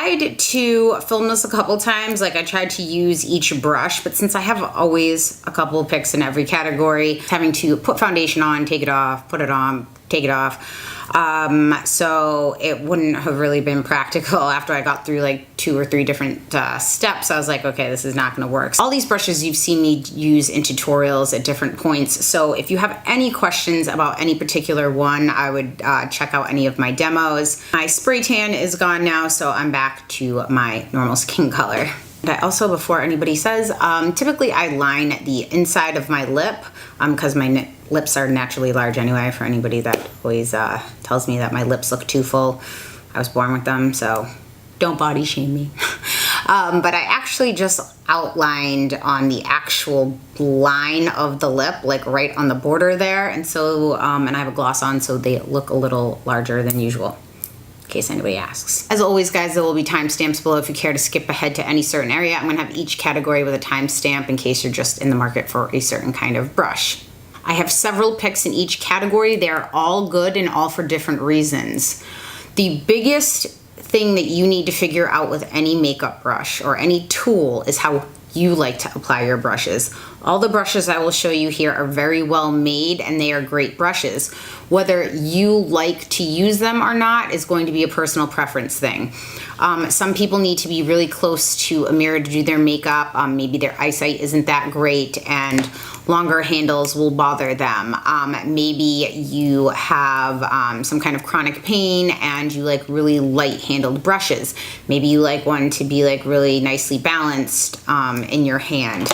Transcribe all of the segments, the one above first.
tried to film this a couple times. Like I tried to use each brush, but since I have always a couple of picks in every category, having to put foundation on, take it off, put it on, take it off. So it wouldn't have really been practical after I got through like 2 or 3 different steps. I was like, okay, this is not gonna work. All these brushes you've seen me use in tutorials at different points. So if you have any questions about any particular one, I would check out any of my demos. My spray tan is gone now, so I'm back to my normal skin color. And I also, before anybody says, typically I line the inside of my lip because my lips are naturally large anyway, for anybody that always tells me that my lips look too full. I was born with them, so don't body shame me. But I actually just outlined on the actual line of the lip, like right on the border there. And so, and I have a gloss on, so they look a little larger than usual, in case anybody asks. As always, guys, there will be timestamps below if you care to skip ahead to any certain area. I'm gonna have each category with a timestamp in case you're just in the market for a certain kind of brush. I have several picks in each category. They're all good and all for different reasons. The biggest thing that you need to figure out with any makeup brush or any tool is how you like to apply your brushes. All the brushes I will show you here are very well made and they are great brushes. Whether you like to use them or not is going to be a personal preference thing. Some people need to be really close to a mirror to do their makeup. Maybe their eyesight isn't that great and longer handles will bother them. Maybe you have some kind of chronic pain and you like really light handled brushes. Maybe you like one to be like really nicely balanced in your hand.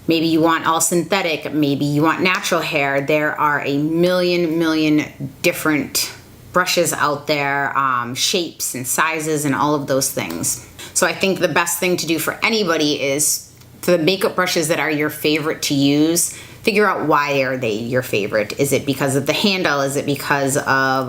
Maybe you want all synthetic, maybe you want natural hair. There are a million different brushes out there, shapes and sizes and all of those things. So I think the best thing to do for anybody is for the makeup brushes that are your favorite to use, figure out why are they your favorite. Is it because of the handle? Is it because of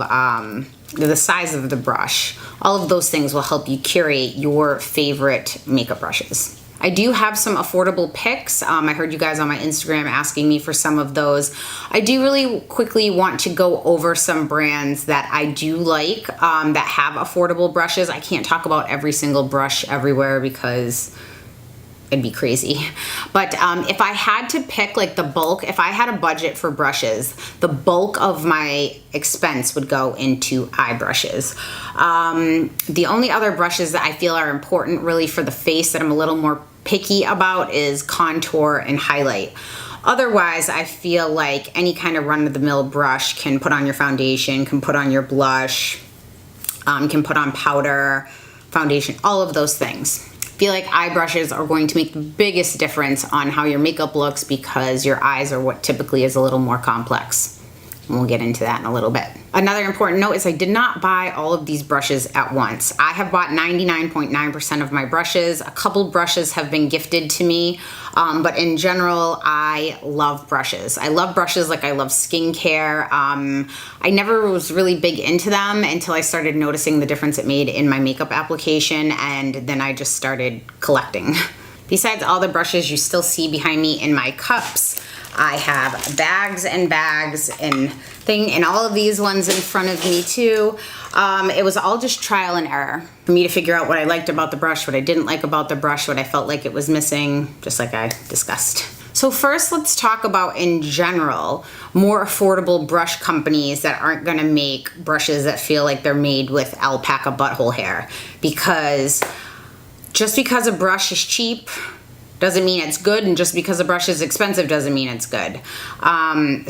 the size of the brush? All of those things will help you curate your favorite makeup brushes. I do have some affordable picks. I heard you guys on my Instagram asking me for some of those. I do really quickly want to go over some brands that I do like that have affordable brushes. I can't talk about every single brush everywhere because it'd be crazy. But if I had to pick like the bulk, if I had a budget for brushes, the bulk of my expense would go into eye brushes. The only other brushes that I feel are important really for the face that I'm a little more picky about is contour and highlight. Otherwise, I feel like any kind of run-of-the-mill brush can put on your foundation, can put on your blush, can put on powder, foundation, all of those things. I feel like eye brushes are going to make the biggest difference on how your makeup looks because your eyes are what typically is a little more complex. And we'll get into that in a little bit. Another important note is I did not buy all of these brushes at once. I have bought 99.9% of my brushes. A couple brushes have been gifted to me, but in general, I love brushes. I love brushes like I love skincare. I never was really big into them until I started noticing the difference it made in my makeup application, and then I just started collecting. Besides all the brushes you still see behind me in my cups, I have bags and bags and all of these ones in front of me too. It was all just trial and error for me to figure out what I liked about the brush, what I didn't like about the brush, what I felt like it was missing, just like I discussed. So first, let's talk about, in general, more affordable brush companies that aren't gonna make brushes that feel like they're made with alpaca butthole hair. Because just because a brush is cheap doesn't mean it's good, and just because a brush is expensive doesn't mean it's good.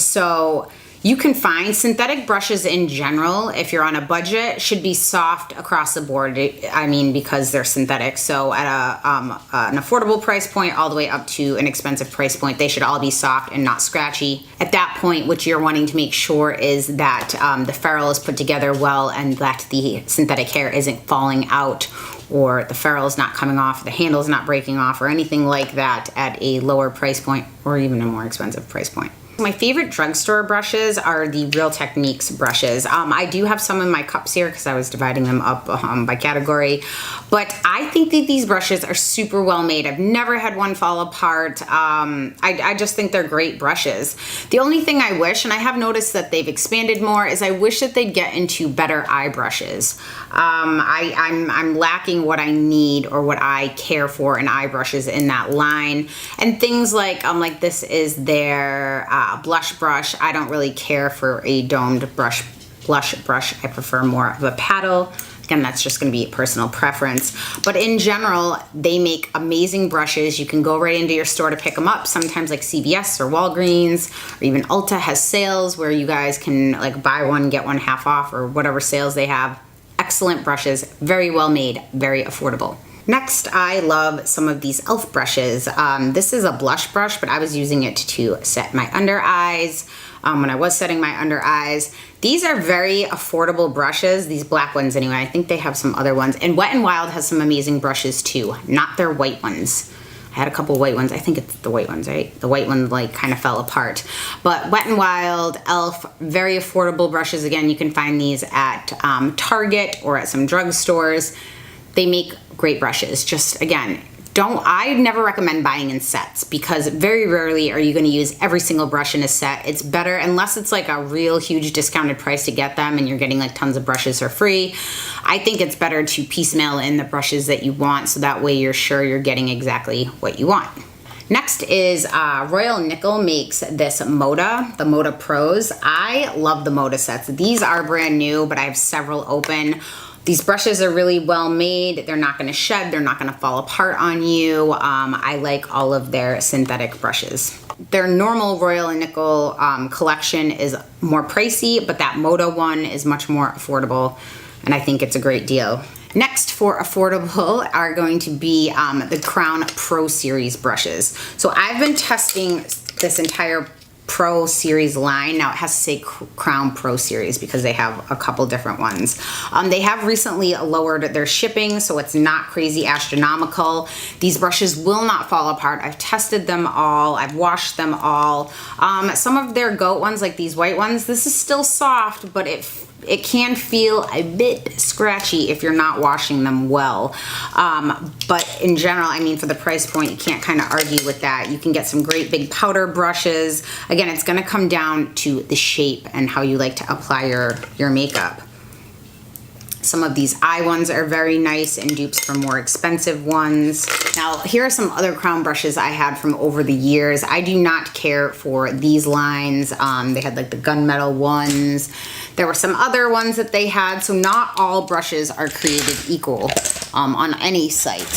So you can find synthetic brushes in general, if you're on a budget, should be soft across the board. I mean, because they're synthetic. So at an affordable price point all the way up to an expensive price point, they should all be soft and not scratchy. At that point, what you're wanting to make sure is that the ferrule is put together well and that the synthetic hair isn't falling out, or the ferrule is not coming off, the handle is not breaking off, or anything like that at a lower price point or even a more expensive price point. My favorite drugstore brushes are the Real Techniques brushes. I do have some in my cups here because I was dividing them up by category, but I think that these brushes are super well made. I've never had one fall apart. I just think they're great brushes. The only thing I wish, and I have noticed that they've expanded more, is I wish that they'd get into better eye brushes. I'm lacking what I need or what I care for in eye brushes in that line, and things like this is their blush brush. I don't really care for a domed blush brush. I prefer more of a paddle. Again, that's just going to be personal preference. But in general, they make amazing brushes. You can go right into your store to pick them up. Sometimes like CVS or Walgreens or even Ulta has sales where you guys can like buy one, get one half off, or whatever sales they have. Excellent brushes, very well made, very affordable. Next, I love some of these e.l.f. brushes. This is a blush brush, but I was using it to set my under eyes when I was setting my under eyes. These are very affordable brushes, these black ones anyway. I think they have some other ones. And Wet n Wild has some amazing brushes too, not their white ones. I had a couple white ones. I think it's the white ones, right? The white one like kind of fell apart. But Wet n Wild, e.l.f., very affordable brushes. Again, you can find these at Target or at some drugstores. They make great brushes. Just again, I never recommend buying in sets because very rarely are you going to use every single brush in a set. It's better, unless it's like a real huge discounted price to get them and you're getting like tons of brushes for free. I think it's better to piecemeal in the brushes that you want so that way you're sure you're getting exactly what you want. Next is Royal Nickel makes this Moda, the Moda Pros. I love the Moda sets. These are brand new, but I have several open. These brushes are really well made. They're not gonna shed, they're not gonna fall apart on you. I like all of their synthetic brushes. Their normal Royal and Nickel collection is more pricey, but that Moda one is much more affordable, and I think it's a great deal. Next for affordable are going to be the Crown Pro Series brushes. So I've been testing this entire Pro Series line. Now it has to say Crown Pro Series because they have a couple different ones. They have recently lowered their shipping, so it's not crazy astronomical. These brushes will not fall apart. I've tested them all. I've washed them all. Some of their goat ones, like these white ones, this is still soft, but it can feel a bit scratchy if you're not washing them well. But in general, I mean, for the price point, you can't kind of argue with that. You can get some great big powder brushes. Again, it's gonna come down to the shape and how you like to apply your makeup. Some of these eye ones are very nice and dupes for more expensive ones. Now, here are some other Crown brushes I had from over the years. I do not care for these lines. They had like the gunmetal ones. There were some other ones that they had, so not all brushes are created equal on any site.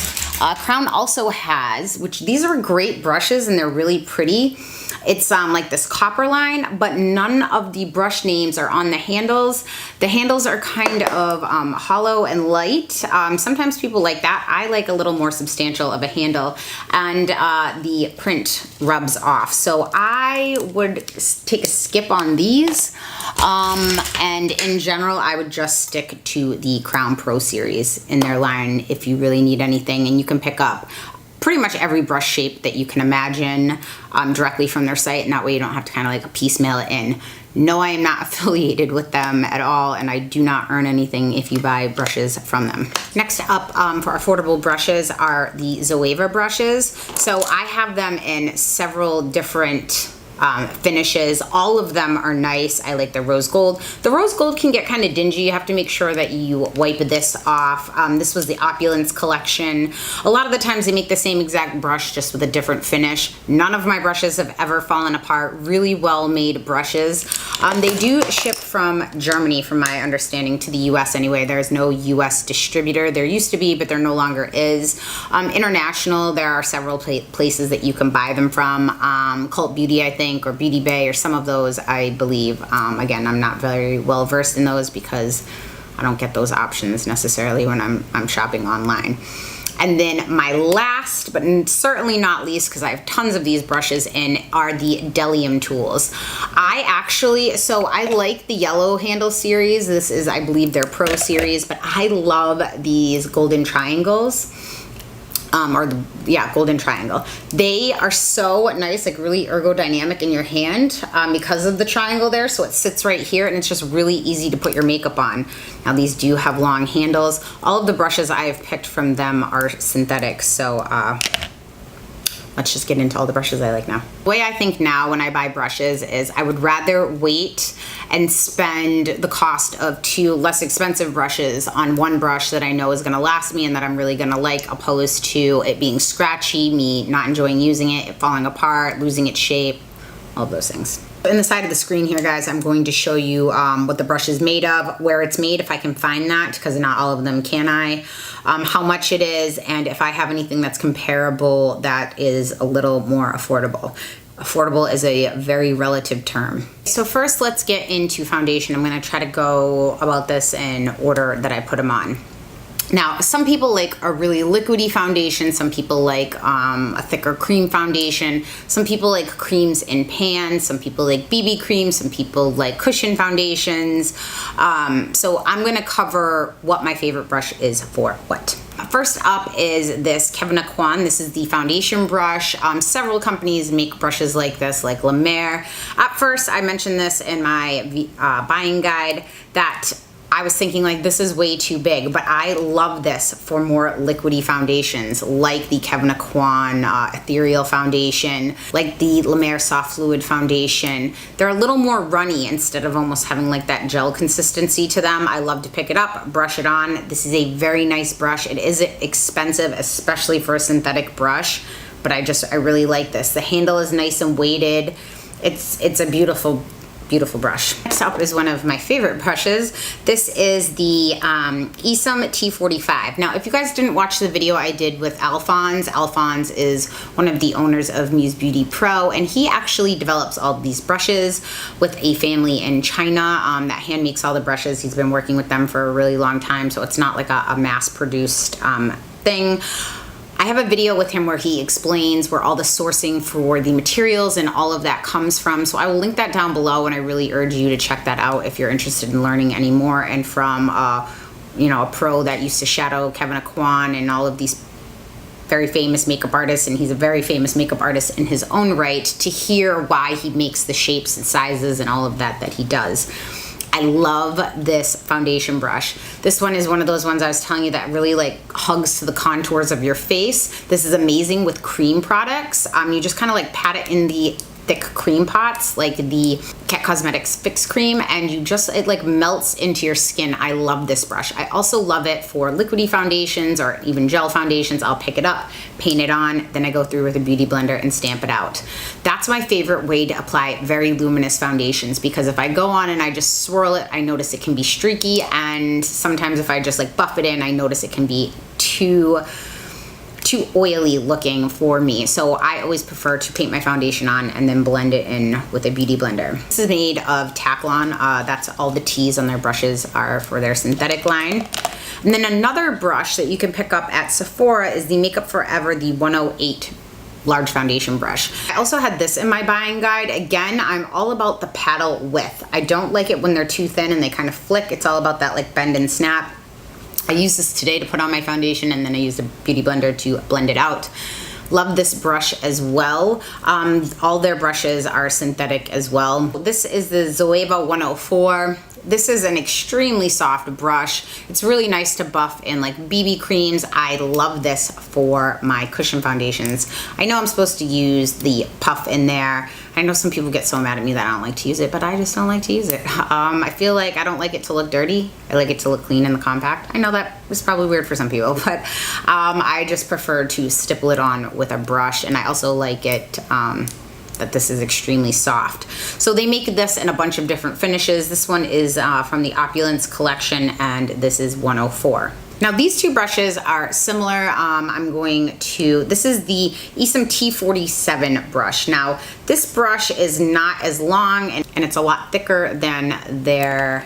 Crown also has, which these are great brushes and they're really pretty. It's like this copper line, but none of the brush names are on the handles. The handles are kind of hollow and light. Sometimes people like that. I like a little more substantial of a handle, and the print rubs off. So I would take a skip on these. And in general, I would just stick to the Crown Pro Series in their line if you really need anything, and you can pick up pretty much every brush shape that you can imagine directly from their site, and that way you don't have to kind of like piecemeal it in. No, I am not affiliated with them at all, and I do not earn anything if you buy brushes from them. Next up for affordable brushes are the Zoeva brushes. So I have them in several different finishes. All of them are nice. I like the rose gold. The rose gold can get kind of dingy. You have to make sure that you wipe this off. This was the Opulence collection. A lot of the times they make the same exact brush just with a different finish. None of my brushes have ever fallen apart. Really well made brushes. They do ship from Germany, from my understanding, to the US anyway. There's no US distributor. There used to be, but there no longer is. International, there are several places that you can buy them from. Cult Beauty, I think, or Beauty Bay, or some of those, I believe. Again, I'm not very well versed in those because I don't get those options necessarily when I'm shopping online. And then my last, but certainly not least, because I have tons of these brushes in, are the Delium tools. I like the yellow handle series. This is, I believe, their Pro series, but I love these golden triangles. Golden Triangle. They are so nice, like really ergodynamic in your hand because of the triangle there. So it sits right here and it's just really easy to put your makeup on. Now these do have long handles. All of the brushes I've picked from them are synthetic. So let's just get into all the brushes I like now. The way I think now when I buy brushes is I would rather wait and spend the cost of 2 less expensive brushes on one brush that I know is gonna last me and that I'm really gonna like, opposed to it being scratchy, me not enjoying using it, it falling apart, losing its shape, all of those things. In the side of the screen here, guys, I'm going to show you what the brush is made of, where it's made, if I can find that, because not all of them can I, how much it is, and if I have anything that's comparable that is a little more affordable. Affordable is a very relative term. So first, let's get into foundation. I'm gonna try to go about this in order that I put them on. Now, some people like a really liquidy foundation, some people like a thicker cream foundation, some people like creams in pans, some people like BB creams, some people like cushion foundations. So I'm gonna cover what my favorite brush is for what. First up is this Kevyn Aucoin. This is the foundation brush. Several companies make brushes like this, like La Mer. At first, I mentioned this in my buying guide that I was thinking like this is way too big, but I love this for more liquidy foundations like the Kevyn Aucoin Ethereal Foundation, like the La Mer Soft Fluid Foundation. They're a little more runny instead of almost having like that gel consistency to them. I love to pick it up, brush it on. This is a very nice brush. It is expensive, especially for a synthetic brush, but I really like this. The handle is nice and weighted. It's a beautiful brush. Next up is one of my favorite brushes. This is the Esom T45. Now, if you guys didn't watch the video I did with Alphonse is one of the owners of Muse Beauty Pro, and he actually develops all of these brushes with a family in China that hand makes all the brushes. He's been working with them for a really long time, so it's not like a mass-produced thing. I have a video with him where he explains where all the sourcing for the materials and all of that comes from. So I will link that down below, and I really urge you to check that out if you're interested in learning any more, and from a pro that used to shadow Kevyn Aucoin and all of these very famous makeup artists, and he's a very famous makeup artist in his own right, to hear why he makes the shapes and sizes and all of that he does. I love this foundation brush. This one is one of those ones I was telling you that really like hugs to the contours of your face. This is amazing with cream products. You just kind of like pat it in the thick cream pots, like the Kat Cosmetics Fix Cream, and it like melts into your skin. I love this brush. I also love it for liquidy foundations or even gel foundations. I'll pick it up, paint it on, then I go through with a beauty blender and stamp it out. That's my favorite way to apply very luminous foundations, because if I go on and I just swirl it, I notice it can be streaky, and sometimes if I just like buff it in, I notice it can be too oily looking for me. So I always prefer to paint my foundation on and then blend it in with a beauty blender. This is made of Taklon. That's all the T's on their brushes are for their synthetic line. And then another brush that you can pick up at Sephora is the Makeup Forever, the 108 large foundation brush. I also had this in my buying guide. Again, I'm all about the paddle width. I don't like it when they're too thin and they kind of flick. It's all about that like bend and snap. I used this today to put on my foundation, and then I used a beauty blender to blend it out. Love this brush as well. All their brushes are synthetic as well. This is the Zoeva 104. This is an extremely soft brush. It's really nice to buff in like BB creams. I love this for my cushion foundations. I know I'm supposed to use the puff in there. I know some people get so mad at me that I don't like to use it, but I just don't like to use it. I feel like I don't like it to look dirty. I like it to look clean in the compact. I know that was probably weird for some people, but I just prefer to stipple it on with a brush, and I also like it that this is extremely soft. So they make this in a bunch of different finishes. This one is from the Opulence collection, and this is 104. Now these two brushes are similar. This is the Esom T47 brush. Now this brush is not as long, and it's a lot thicker than their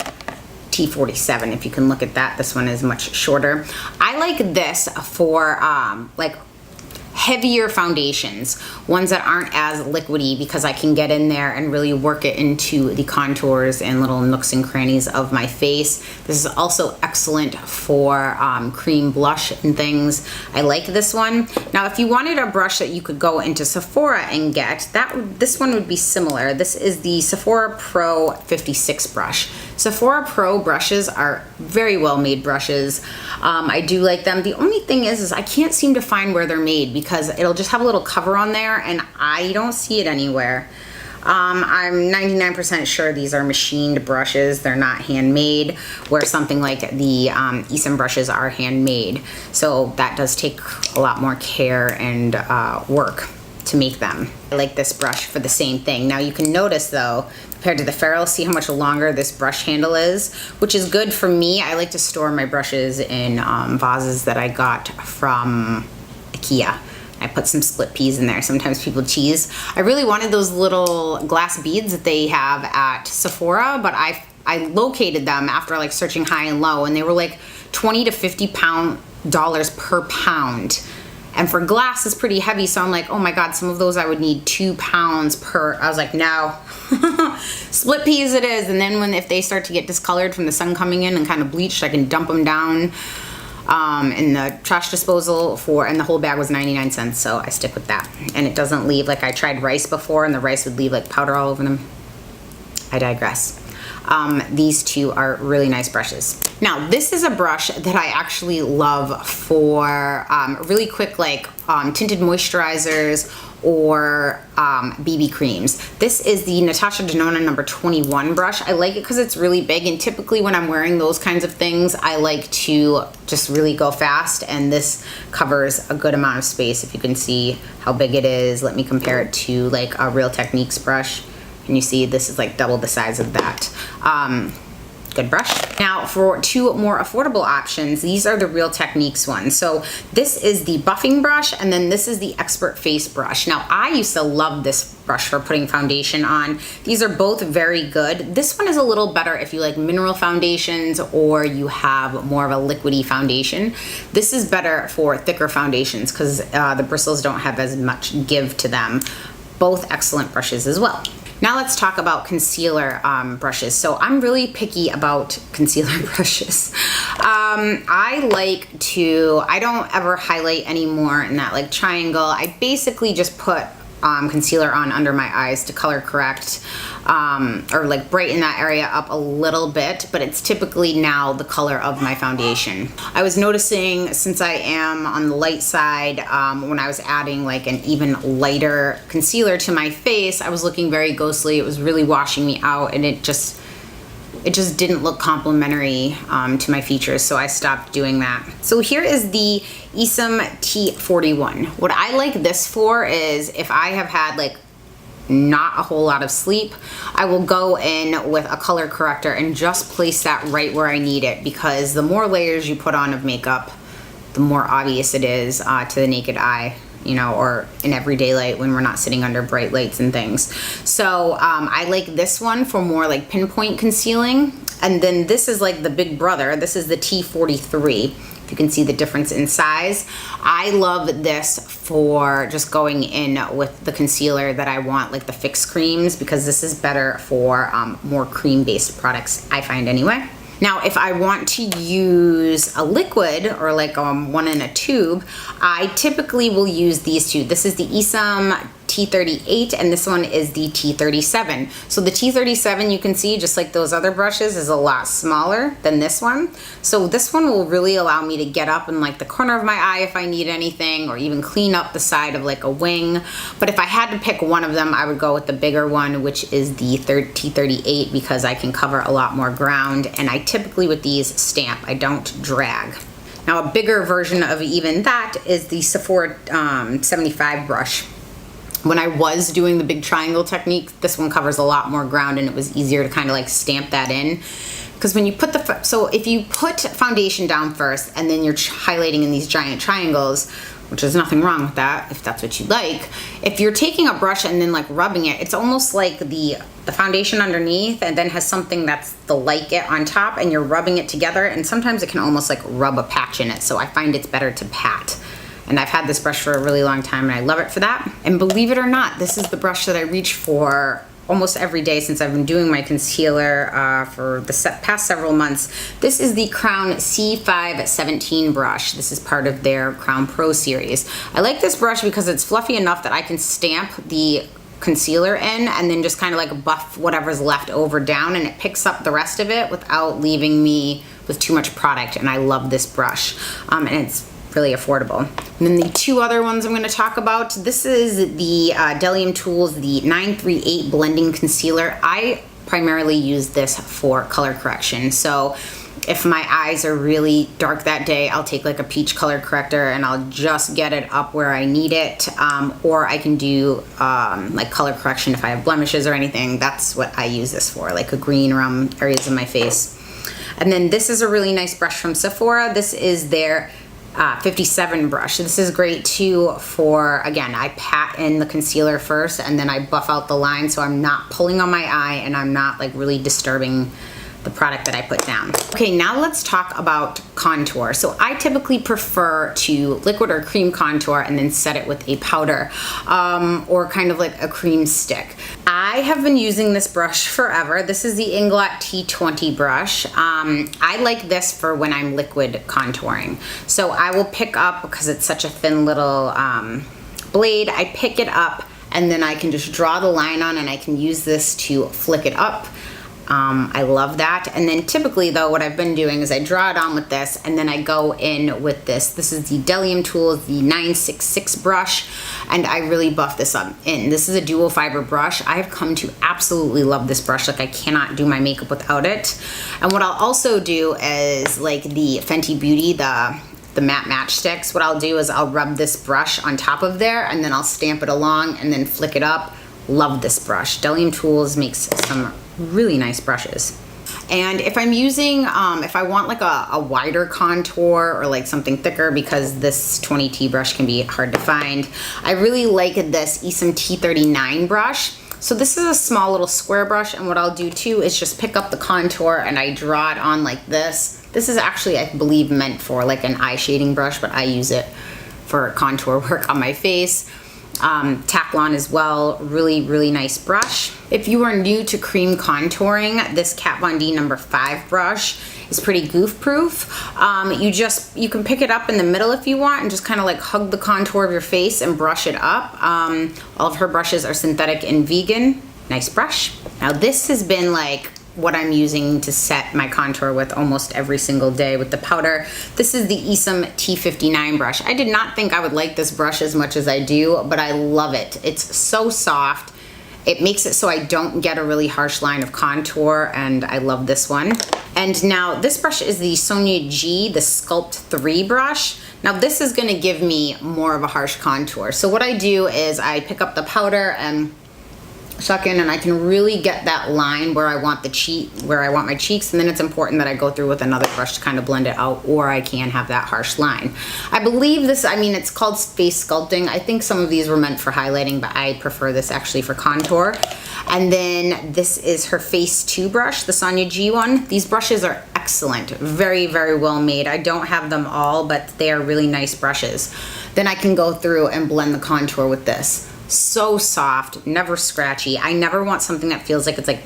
T47. If you can look at that, this one is much shorter. I like this for like heavier foundations, ones that aren't as liquidy, because I can get in there and really work it into the contours and little nooks and crannies of my face. This is also excellent for cream blush and things. I like this one. Now, if you wanted a brush that you could go into Sephora and get, this one would be similar. This is the Sephora Pro 56 brush. Sephora Pro brushes are very well made brushes. I do like them. The only thing is I can't seem to find where they're made, because it'll just have a little cover on there and I don't see it anywhere. I'm 99% sure these are machined brushes. They're not handmade, where something like the Esom brushes are handmade. So that does take a lot more care and work to make them. I like this brush for the same thing. Now you can notice though, compared to the Ferrell, see how much longer this brush handle is, which is good for me. I like to store my brushes in vases that I got from IKEA. I put some split peas in there. Sometimes people tease. I really wanted those little glass beads that they have at Sephora, but I located them after like searching high and low, and they were like $20 to $50 per pound. And for glass, it's pretty heavy, so I'm like, oh my God, some of those I would need 2 pounds per. I was like, no. Split peas it is, and then if they start to get discolored from the sun coming in and kind of bleached, I can dump them down in the trash disposal and the whole bag was 99 cents, so I stick with that. And it doesn't leave, like I tried rice before and the rice would leave like powder all over them. I digress. These two are really nice brushes. Now, this is a brush that I actually love for really quick, like tinted moisturizers or BB creams. This is the Natasha Denona number 21 brush. I like it because it's really big, and typically when I'm wearing those kinds of things, I like to just really go fast, and this covers a good amount of space. If you can see how big it is, let me compare it to like a Real Techniques brush. And you see this is like double the size of that. Good brush. Now for two more affordable options, these are the Real Techniques ones. So this is the buffing brush, and then this is the Expert Face brush. Now I used to love this brush for putting foundation on. These are both very good. This one is a little better if you like mineral foundations or you have more of a liquidy foundation. This is better for thicker foundations because the bristles don't have as much give to them. Both excellent brushes as well. Now let's talk about concealer brushes. So I'm really picky about concealer brushes. I don't ever highlight anymore in that like triangle. I basically just put concealer on under my eyes to color correct or like brighten that area up a little bit, but it's typically now the color of my foundation. I was noticing, since I am on the light side, when I was adding like an even lighter concealer to my face, I was looking very ghostly. It was really washing me out, and it just didn't look complimentary to my features, so I stopped doing that. So here is the Esom T41. What I like this for is if I have had like not a whole lot of sleep, I will go in with a color corrector and just place that right where I need it, because the more layers you put on of makeup, the more obvious it is to the naked eye, you know, or in everyday light when we're not sitting under bright lights and things. So I like this one for more like pinpoint concealing. And then this is like the big brother. This is the T43. If you can see the difference in size. I love this for just going in with the concealer that I want, like the fix creams, because this is better for more cream-based products, I find anyway. Now, if I want to use a liquid or like one in a tube, I typically will use these two. This is the Esom T38 and this one is the T37. So the T37, you can see, just like those other brushes, is a lot smaller than this one. So this one will really allow me to get up in like the corner of my eye if I need anything, or even clean up the side of like a wing. But if I had to pick one of them, I would go with the bigger one, which is the T38, because I can cover a lot more ground. And I typically with these stamp, I don't drag. Now a bigger version of even that is the Sephora 75 brush. When I was doing the big triangle technique, this one covers a lot more ground and it was easier to kind of like stamp that in. Because when you put so if you put foundation down first and then you're highlighting in these giant triangles, which there's nothing wrong with that if that's what you like, if you're taking a brush and then like rubbing it, it's almost like the foundation underneath and then has something that's like it on top, and you're rubbing it together, and sometimes it can almost like rub a patch in it. So I find it's better to pat And I've had this brush for a really long time and I love it for that. And believe it or not, this is the brush that I reach for almost every day since I've been doing my concealer for the past several months. This is the Crown C517 brush. This is part of their Crown Pro series. I like this brush because it's fluffy enough that I can stamp the concealer in and then just kind of like buff whatever's left over down, and it picks up the rest of it without leaving me with too much product. And I love this brush, and it's really affordable. And then the two other ones I'm going to talk about, this is the Delium Tools, the 938 Blending Concealer. I primarily use this for color correction. So if my eyes are really dark that day, I'll take like a peach color corrector and I'll just get it up where I need it. Or I can do like color correction if I have blemishes or anything. That's what I use this for, like a green around areas of my face. And then this is a really nice brush from Sephora. This is their 57 brush. This is great too for, again, I pat in the concealer first and then I buff out the line so I'm not pulling on my eye and I'm not like really disturbing the product that I put down. Okay, now let's talk about contour. So I typically prefer to liquid or cream contour and then set it with a powder or kind of like a cream stick. I have been using this brush forever. This is the Inglot T20 brush. I like this for when I'm liquid contouring. So I will pick up, because it's such a thin little blade, I pick it up and then I can just draw the line on and I can use this to flick it up. I love that. And then typically though, what I've been doing is I draw it on with this and then I go in with this. This is the Delium Tools, the 966 brush, and I really buff this up in. This is a dual fiber brush. I have come to absolutely love this brush. Like I cannot do my makeup without it. And what I'll also do is like the Fenty Beauty, the matte matchsticks, what I'll do is I'll rub this brush on top of there and then I'll stamp it along and then flick it up. Love this brush. Delium Tools makes some really nice brushes. And if I'm using, if I want like a wider contour or like something thicker, because this 20T brush can be hard to find, I really like this Esom T39 brush. So this is a small little square brush, and what I'll do too is just pick up the contour and I draw it on like this. This is actually, I believe, meant for like an eye shading brush, but I use it for contour work on my face. Taklon as well, really nice brush. If you are new to cream contouring, this Kat Von D number 5 brush is pretty goof proof. You can pick it up in the middle if you want and just kind of like hug the contour of your face and brush it up. All of her brushes are synthetic and vegan. Nice brush. Now this has been like what I'm using to set my contour with almost every single day with the powder. This is the Esom T59 brush. I did not think I would like this brush as much as I do, but I love it. It's so soft. It makes it so I don't get a really harsh line of contour, and I love this one. And now this brush is the Sonia G, the Sculpt 3 brush. Now this is gonna give me more of a harsh contour. So what I do is I pick up the powder and suck in, and I can really get that line where I want my cheeks, and then it's important that I go through with another brush to kind of blend it out, or I can have that harsh line. I believe this, I mean, it's called face sculpting. I think some of these were meant for highlighting, but I prefer this actually for contour. And then this is her Face 2 brush, the Sonia G one. These brushes are excellent, very well made. I don't have them all, but they are really nice brushes. Then I can go through and blend the contour with this. So soft, never scratchy. I never want something that feels like it's like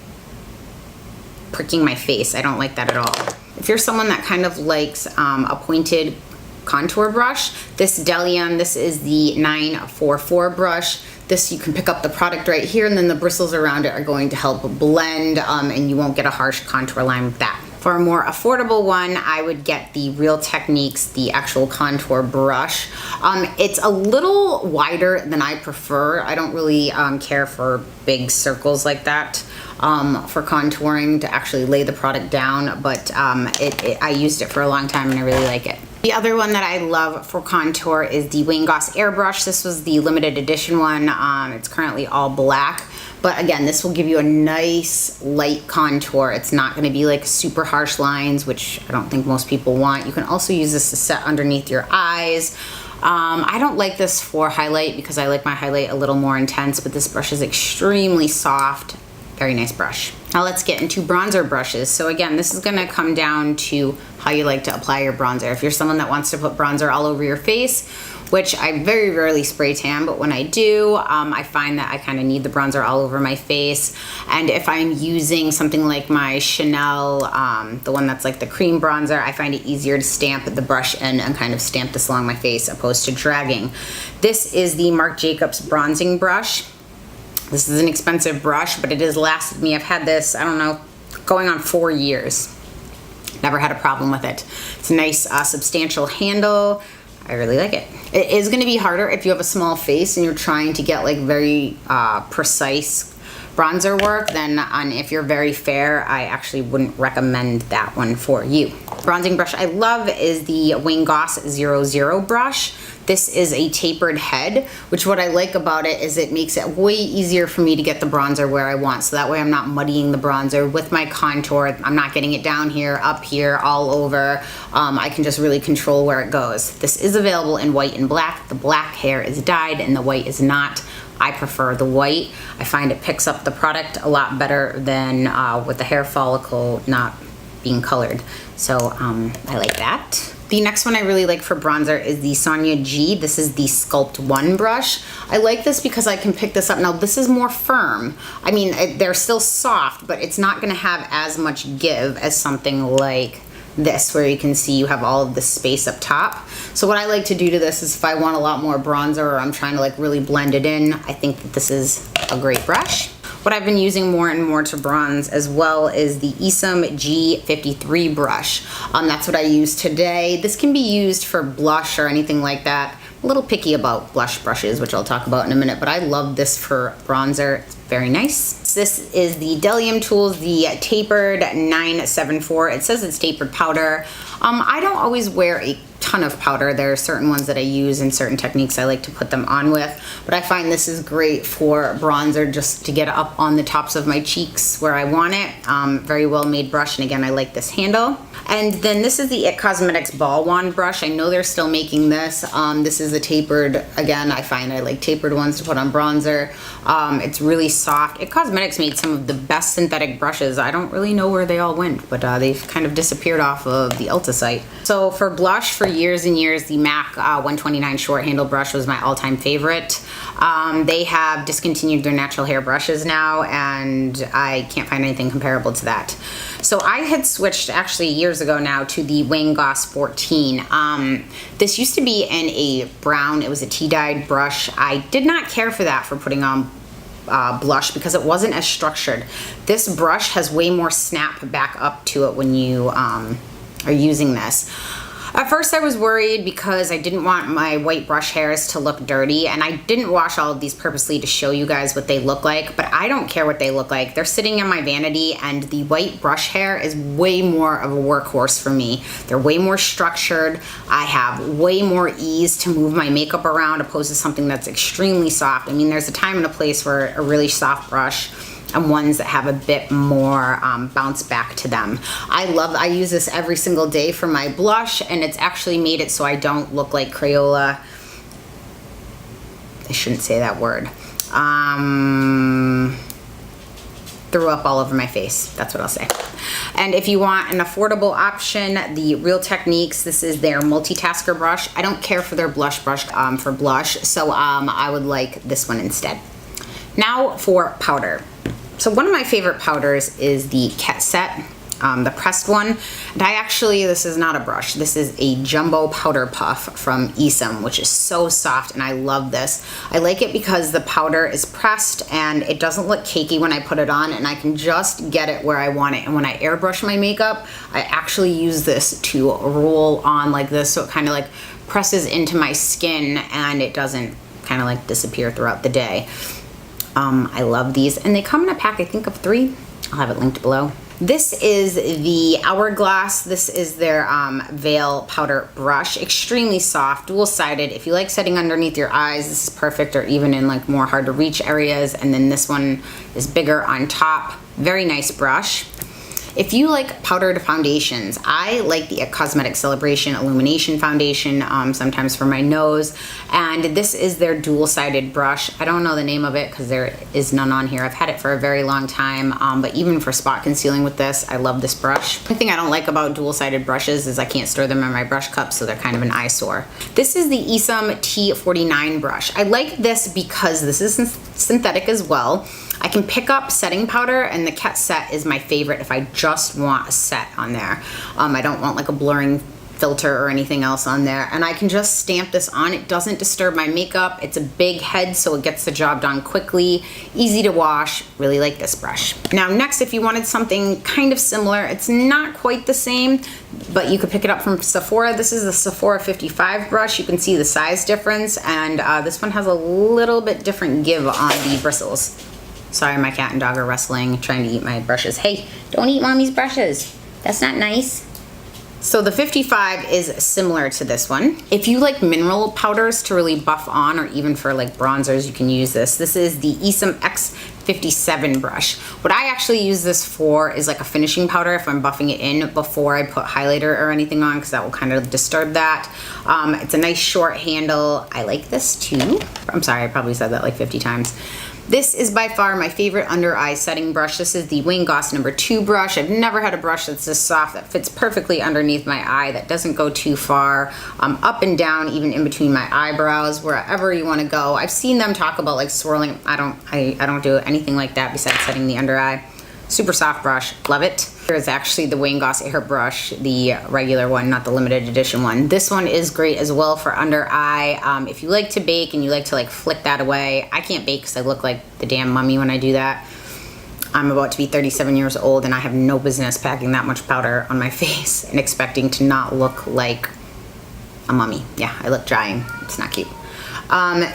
pricking my face. I don't like that at all. If you're someone that kind of likes a pointed contour brush, this Delium, this is the 944 brush. This, you can pick up the product right here, and then the bristles around it are going to help blend, and you won't get a harsh contour line with that. For a more affordable one, I would get the Real Techniques, the actual contour brush. It's a little wider than I prefer. I don't really care for big circles like that for contouring to actually lay the product down, but I used it for a long time and I really like it. The other one that I love for contour is the Wayne Goss Airbrush. This was the limited edition one. It's currently all black. But again, this will give you a nice light contour. It's not gonna be like super harsh lines, which I don't think most people want. You can also use this to set underneath your eyes. I don't like this for highlight because I like my highlight a little more intense, but this brush is extremely soft, Very nice brush. Now let's get into bronzer brushes. So again, this is gonna come down to how you like to apply your bronzer. If you're someone that wants to put bronzer all over your face, which I very rarely spray tan, but when I do, I find that I kind of need the bronzer all over my face. And if I'm using something like my Chanel, the one that's like the cream bronzer, I find it easier to stamp the brush in and kind of stamp this along my face opposed to dragging. This is the Marc Jacobs bronzing brush. This is an expensive brush, but it has lasted me. I've had this, I don't know, going on 4 years. Never had a problem with it. It's a nice substantial handle. I really like it. It is gonna be harder if you have a small face and you're trying to get like very precise bronzer work than if you're very fair. I actually wouldn't recommend that one for you. Bronzing brush I love is the Wayne Goss 00 brush. This is a tapered head, which what I like about it is it makes it way easier for me to get the bronzer where I want. So that way I'm not muddying the bronzer with my contour. I'm not getting it down here, up here, all over. I can just really control where it goes. This is available in white and black. The black hair is dyed and the white is not. I prefer the white. I find it picks up the product a lot better than with the hair follicle not being colored. So I like that. The next one I really like for bronzer is the Sonia G. This is the Sculpt One brush. I like this because I can pick this up. Now this is more firm. I mean, they're still soft, but it's not gonna have as much give as something like this, where you can see you have all of the space up top. So what I like to do to this is if I want a lot more bronzer or I'm trying to like really blend it in, I think that this is a great brush. What I've been using more and more to bronze as well is the Isom G53 brush. That's what I use today. This can be used for blush or anything like that. I'm a little picky about blush brushes, which I'll talk about in a minute, but I love this for bronzer. It's very nice. This is the Delium Tools, the Tapered 974. It says it's tapered powder. I don't always wear a ton of powder. There are certain ones that I use and certain techniques I like to put them on with, but I find this is great for bronzer just to get up on the tops of my cheeks where I want it. Very well made brush, and again, I like this handle. And then this is the IT Cosmetics Ball Wand brush. I know they're still making this. This is a tapered, again, I find I like tapered ones to put on bronzer. It's really soft. IT Cosmetics made some of the best synthetic brushes. I don't really know where they all went, but they've kind of disappeared off of the Ulta site. So for blush, for years and years, the MAC 129 short handle brush was my all-time favorite. They have discontinued their natural hair brushes now, and I can't find anything comparable to that. So I had switched actually years ago now to the Wayne Goss 14. This used to be in a brown, it was a tea-dyed brush. I did not care for that for putting on blush because it wasn't as structured. This brush has way more snap back up to it when you are using this. At first I was worried because I didn't want my white brush hairs to look dirty, and I didn't wash all of these purposely to show you guys what they look like, but I don't care what they look like. They're sitting in my vanity, and the white brush hair is way more of a workhorse for me. They're way more structured. I have way more ease to move my makeup around opposed to something that's extremely soft. I mean, there's a time and a place for a really soft brush and ones that have a bit more bounce back to them. I use this every single day for my blush, and it's actually made it so I don't look like Crayola. I shouldn't say that word. Threw up all over my face. That's what I'll say. And if you want an affordable option, the Real Techniques, this is their multitasker brush. I don't care for their blush brush for blush, so I would like this one instead. Now for powder. So one of my favorite powders is the Ket Set, the pressed one. And this is not a brush, this is a jumbo powder puff from Isom, which is so soft, and I love this. I like it because the powder is pressed and it doesn't look cakey when I put it on, and I can just get it where I want it. And when I airbrush my makeup, I actually use this to roll on like this, so it kind of like presses into my skin and it doesn't kind of like disappear throughout the day. I love these, and they come in a pack, I think, of 3. I'll have it linked below. This is the Hourglass. This is their Veil Powder Brush. Extremely soft, dual-sided. If you like setting underneath your eyes, this is perfect, or even in like more hard-to-reach areas. And then this one is bigger on top. Very nice brush. If you like powdered foundations, I like the Cosmetic Celebration Illumination Foundation, sometimes for my nose. And this is their dual-sided brush. I don't know the name of it because there is none on here. I've had it for a very long time, but even for spot concealing with this, I love this brush. The thing I don't like about dual-sided brushes is I can't store them in my brush cup, so they're kind of an eyesore. This is the Esom T49 brush. I like this because this is synthetic as well. I can pick up setting powder, and the Ket set is my favorite if I just want a set on there. I don't want like a blurring filter or anything else on there, and I can just stamp this on. It doesn't disturb my makeup. It's a big head, so it gets the job done quickly, easy to wash. Really like this brush. Now next, if you wanted something kind of similar, it's not quite the same, but you could pick it up from Sephora. This is the Sephora 55 brush. You can see the size difference, and this one has a little bit different give on the bristles. Sorry, my cat and dog are wrestling, trying to eat my brushes. Hey, don't eat mommy's brushes. That's not nice. So the 55 is similar to this one. If you like mineral powders to really buff on, or even for like bronzers, you can use this. This is the Esom X57 brush. What I actually use this for is like a finishing powder if I'm buffing it in before I put highlighter or anything on, because that will kind of disturb that. It's a nice short handle. I like this too. I'm sorry, I probably said that like 50 times. This is by far my favorite under eye setting brush. This is the Wayne Goss No. 2 brush. I've never had a brush that's this soft, that fits perfectly underneath my eye, that doesn't go too far, up and down, even in between my eyebrows, wherever you want to go. I've seen them talk about like swirling. I don't do anything like that besides setting the under eye. Super soft brush, love it. Here's actually the Wayne Goss airbrush, the regular one, not the limited edition one. This one is great as well for under eye. If you like to bake and you like to like flick that away. I can't bake because I look like the damn mummy when I do that. I'm about to be 37 years old and I have no business packing that much powder on my face and expecting to not look like a mummy. Yeah, I look drying. It's not cute.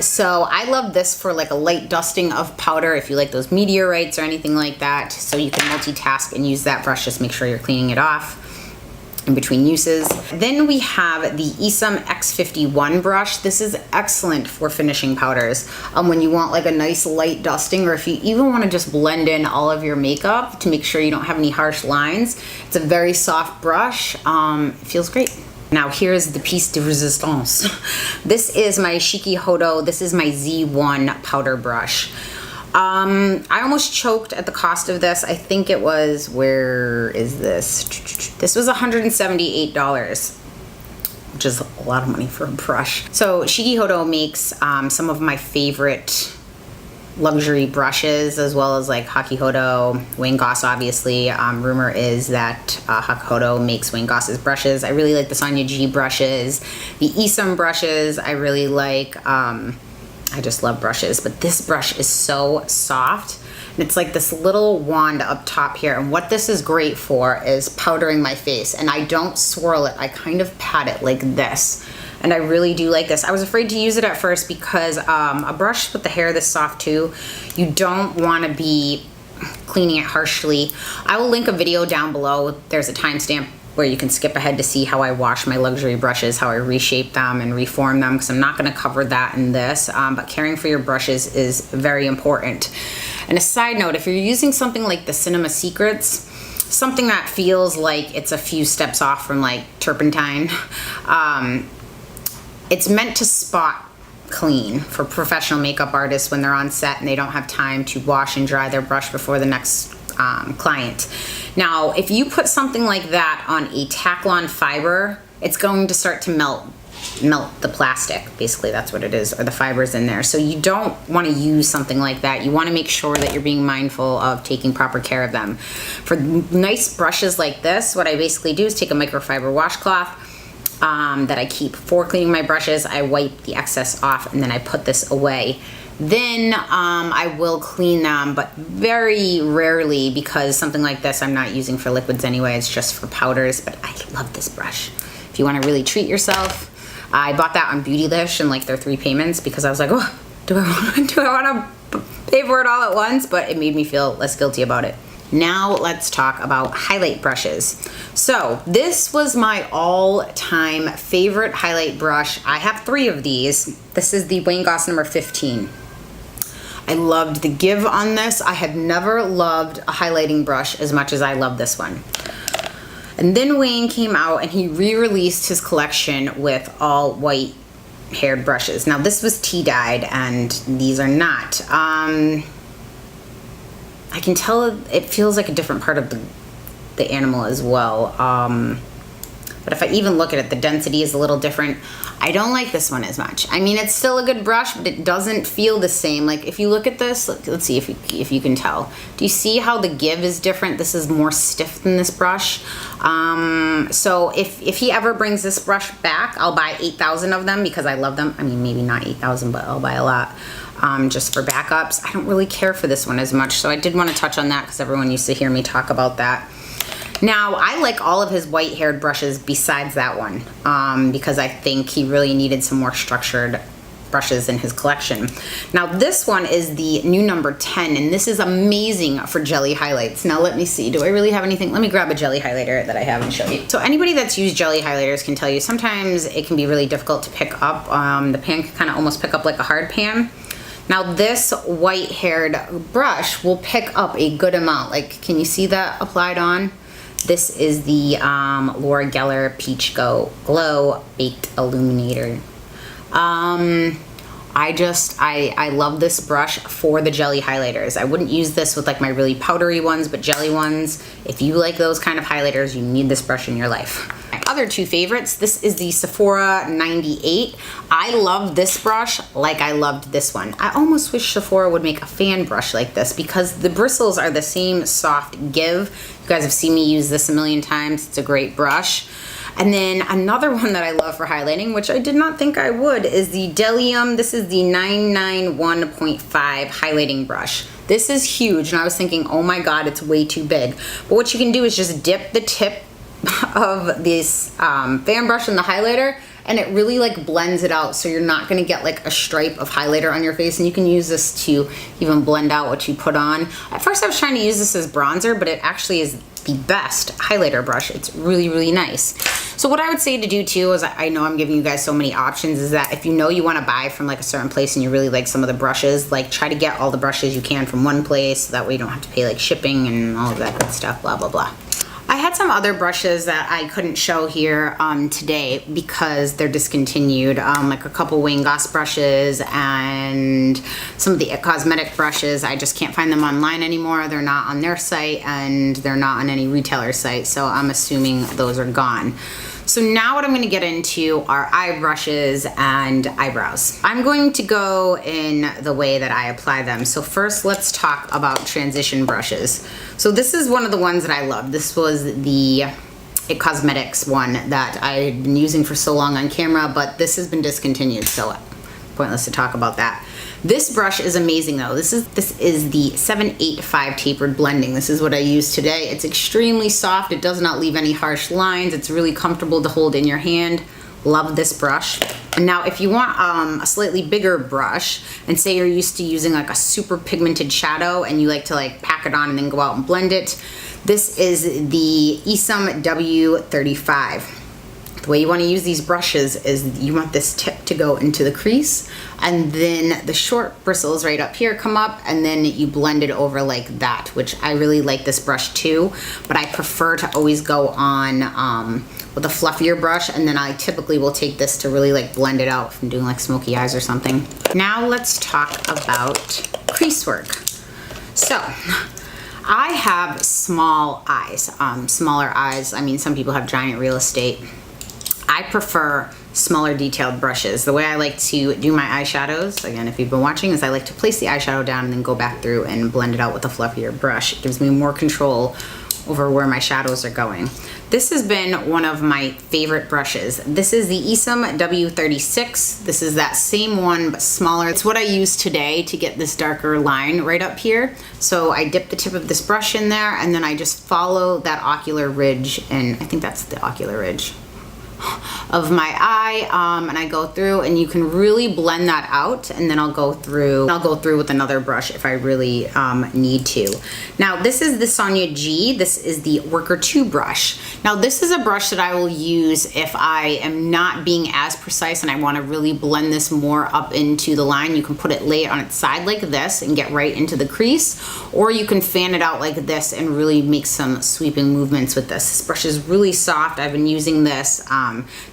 So I love this for like a light dusting of powder if you like those meteorites or anything like that. So you can multitask and use that brush. Just make sure you're cleaning it off in between uses. Then we have the Esom X51 brush. This is excellent for finishing powders. When you want like a nice light dusting, or if you even want to just blend in all of your makeup to make sure you don't have any harsh lines. It's a very soft brush. It feels great. Now here's the piece de resistance. This is my Shiki-Hodo. This is my Z1 powder brush. I almost choked at the cost of this. I think it was, where is this? This was $178, which is a lot of money for a brush. So Shiki-Hodo makes some of my favorite luxury brushes, as well as like Haki-Hodo, Wayne Goss obviously. Rumor is that Haki-Hodo makes Wayne Goss's brushes. I really like the Sonia G brushes. The Esom brushes I really like. I just love brushes, but this brush is so soft. And it's like this little wand up top here. And what this is great for is powdering my face. And I don't swirl it, I kind of pat it like this. And I really do like this. I was afraid to use it at first because a brush with the hair this soft too, you don't want to be cleaning it harshly. I will link a video down below. There's a timestamp where you can skip ahead to see how I wash my luxury brushes, how I reshape them and reform them, because I'm not going to cover that in this. But caring for your brushes is very important. And a side note, if you're using something like the Cinema Secrets, something that feels like it's a few steps off from like turpentine, it's meant to spot clean for professional makeup artists when they're on set and they don't have time to wash and dry their brush before the next client. Now, if you put something like that on a Taklon fiber, it's going to start to melt the plastic. Basically, that's what it is, or the fibers in there. So you don't want to use something like that. You want to make sure that you're being mindful of taking proper care of them. For nice brushes like this, what I basically do is take a microfiber washcloth that I keep for cleaning my brushes. I wipe the excess off and then I put this away. Then I will clean them, but very rarely, because something like this I'm not using for liquids anyway. It's just for powders, but I love this brush. If you want to really treat yourself, I bought that on Beautylish in like their 3 payments because I was like, oh, do I want to pay for it all at once? But it made me feel less guilty about it. Now let's talk about highlight brushes. So this was my all-time favorite highlight brush. I have 3 of these. This is the Wayne Goss No. 15. I loved the give on this. I have never loved a highlighting brush as much as I love this one. And then Wayne came out and he re-released his collection with all white haired brushes. Now this was tea dyed and these are not. I can tell it feels like a different part of the animal as well. But if I even look at it, the density is a little different. I don't like this one as much. I mean, it's still a good brush, but it doesn't feel the same. Like if you look at this, let's see if you can tell. Do you see how the give is different? This is more stiff than this brush. So if he ever brings this brush back, I'll buy 8,000 of them because I love them. I mean, maybe not 8,000, but I'll buy a lot. Just for backups. I don't really care for this one as much, so I did want to touch on that because everyone used to hear me talk about that. Now, I like all of his white-haired brushes besides that one because I think he really needed some more structured brushes in his collection. Now, this one is the new number 10, and this is amazing for jelly highlights. Now, let me see. Do I really have anything? Let me grab a jelly highlighter that I have and show you. So anybody that's used jelly highlighters can tell you sometimes it can be really difficult to pick up. The pan can kind of almost pick up like a hard pan. Now this white-haired brush will pick up a good amount. Like, can you see that applied on? This is the Laura Geller Peach Glow Baked Illuminator. I love this brush for the jelly highlighters. I wouldn't use this with like my really powdery ones, but jelly ones, if you like those kind of highlighters, you need this brush in your life. My other two favorites, this is the Sephora 98. I love this brush like I loved this one. I almost wish Sephora would make a fan brush like this because the bristles are the same soft give. You guys have seen me use this a million times. It's a great brush. And then another one that I love for highlighting, which I did not think I would, is the Delium. This is the 991.5 highlighting brush. This is huge, and I was thinking, oh my God, it's way too big. But what you can do is just dip the tip of this fan brush in the highlighter, and it really like blends it out, so you're not gonna get like a stripe of highlighter on your face, and you can use this to even blend out what you put on. At first I was trying to use this as bronzer, but it actually is the best highlighter brush. It's really, really nice. So what I would say to do too is, I know I'm giving you guys so many options, is that if you know you want to buy from like a certain place and you really like some of the brushes, like try to get all the brushes you can from one place, so that way you don't have to pay like shipping and all of that good stuff, blah, blah, blah. I had some other brushes that I couldn't show here today because they're discontinued, like a couple Wayne Goss brushes and some of the cosmetic brushes. I just can't find them online anymore. They're not on their site and they're not on any retailer site, so I'm assuming those are gone. So now what I'm going to get into are eye brushes and eyebrows. I'm going to go in the way that I apply them. So first let's talk about transition brushes. So this is one of the ones that I love. This was the IT Cosmetics one that I had been using for so long on camera, but this has been discontinued, so pointless to talk about that. This brush is amazing though. This is the 785 tapered blending. This is what I use today. It's extremely soft. It does not leave any harsh lines. It's really comfortable to hold in your hand. Love this brush. And now if you want a slightly bigger brush, and say you're used to using like a super pigmented shadow and you like to like pack it on and then go out and blend it, this is the Esom W35. The way you want to use these brushes is you want this tip to go into the crease, and then the short bristles right up here come up, and then you blend it over like that, which I really like this brush too, but I prefer to always go on with a fluffier brush, and then I typically will take this to really like blend it out from doing like smoky eyes or something. Now let's talk about crease work. So I have small eyes, smaller eyes. I mean, some people have giant real estate. I prefer smaller detailed brushes. The way I like to do my eyeshadows, again, if you've been watching, is I like to place the eyeshadow down and then go back through and blend it out with a fluffier brush. It gives me more control over where my shadows are going. This has been one of my favorite brushes. This is the Esom W36. This is that same one, but smaller. It's what I use today to get this darker line right up here. So I dip the tip of this brush in there, and then I just follow that ocular ridge, and I think that's the ocular ridge. of my eye, and I go through, and you can really blend that out, and then I'll go through with another brush if I really need to. Now this is the Sonia G. This is the Worker 2 brush. Now this is a brush that I will use if I am not being as precise and I want to really blend this more up into the line. You can lay it on its side like this and get right into the crease, or you can fan it out like this and really make some sweeping movements with this. This brush is really soft. I've been using this